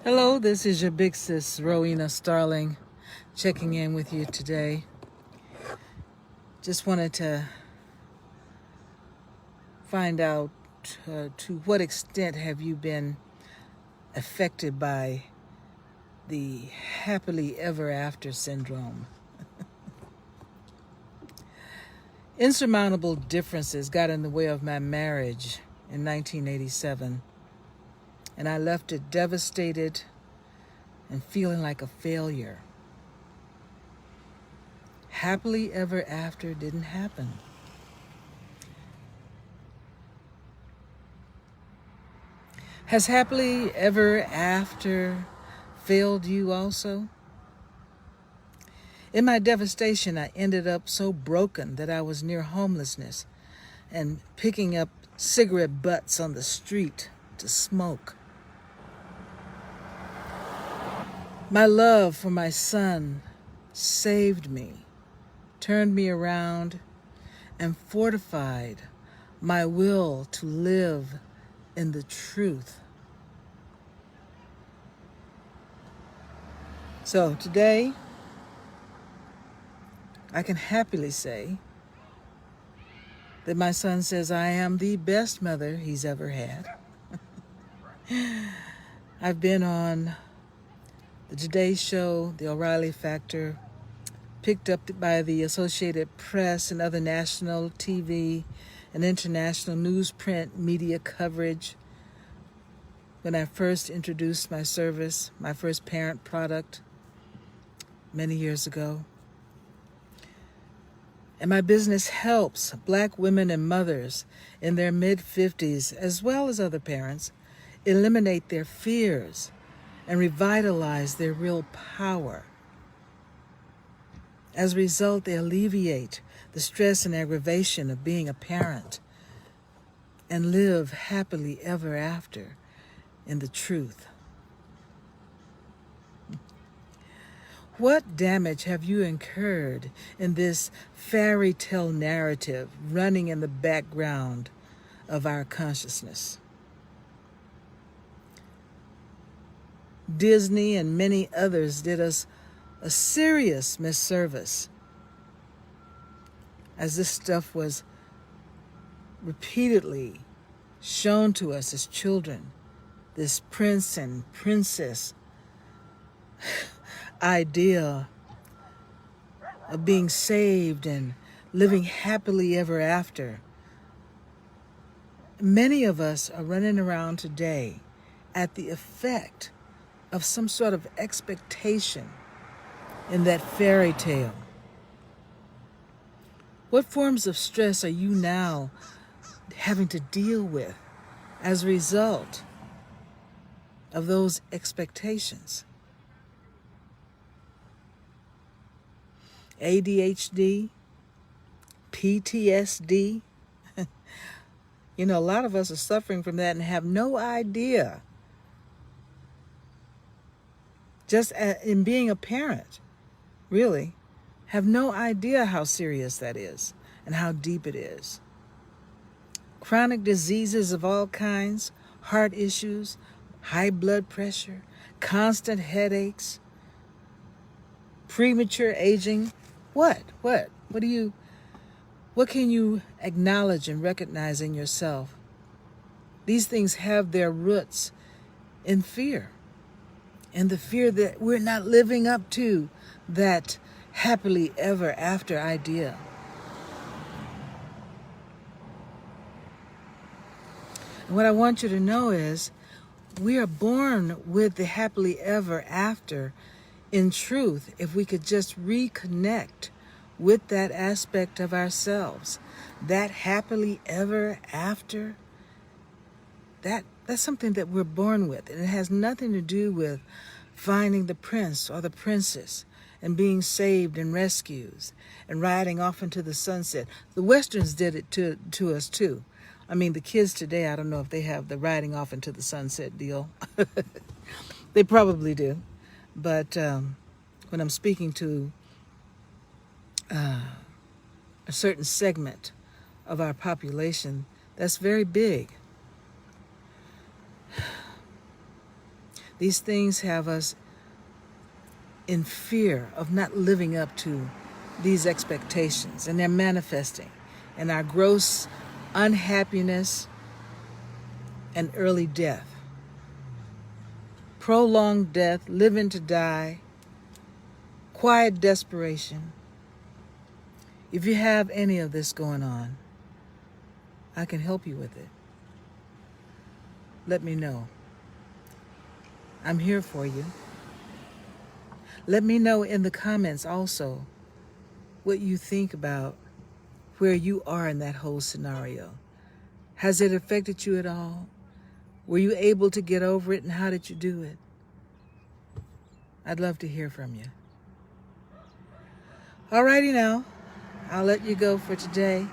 Hello, this is your big sis, Rowena Starling, checking in with you today. Just wanted to find out to what extent have you been affected by the happily ever after syndrome. Insurmountable differences got in the way of my marriage in 1987, and I left it devastated and feeling like a failure. Happily ever after didn't happen. Has happily ever after failed you also? In my devastation, I ended up so broken that I was near homelessness and picking up cigarette butts on the street to smoke. My love for my son saved me, turned me around, and fortified my will to live in the truth. So today, I can happily say that my son says I am the best mother he's ever had. I've been on the Today Show, the O'Reilly Factor, picked up by the Associated Press and other national TV and international newsprint media coverage. When I first introduced my service, my first parent product, many years ago. And my business helps Black women and mothers in their mid-50s, as well as other parents, eliminate their fears and revitalize their real power. As a result, they alleviate the stress and aggravation of being a parent and live happily ever after in the truth. What damage have you incurred in this fairy tale narrative running in the background of our consciousness? Disney and many others did us a serious misservice, as this stuff was repeatedly shown to us as children, this prince and princess idea of being saved and living happily ever after. Many of us are running around today at the effect of some sort of expectation in that fairy tale. What forms of stress are you now having to deal with as a result of those expectations? ADHD, PTSD. A lot of us are suffering from that and have no idea. Just in being a parent, really, have no idea how serious that is and how deep it is. Chronic diseases of all kinds, heart issues, high blood pressure, constant headaches, premature aging. What can you acknowledge and recognize in yourself? These things have their roots in fear, and the fear that we're not living up to that happily ever after idea. And what I want you to know is we are born with the happily ever after in truth if we could just reconnect with that aspect of ourselves. That happily ever after, that's something that we're born with. And it has nothing to do with finding the prince or the princess and being saved and rescued and riding off into the sunset. The Westerns did it to us too. I mean, the kids today, I don't know if they have the riding off into the sunset deal. They probably do. But when I'm speaking to a certain segment of our population, that's very big. These things have us in fear of not living up to these expectations, and they're manifesting in our gross unhappiness and early death. Prolonged death, living to die, quiet desperation. If you have any of this going on, I can help you with it. Let me know. I'm here for you. Let me know in the comments also what you think about where you are in that whole scenario. Has it affected you at all? Were you able to get over it, and how did you do it? I'd love to hear from you. Alrighty now, I'll let you go for today.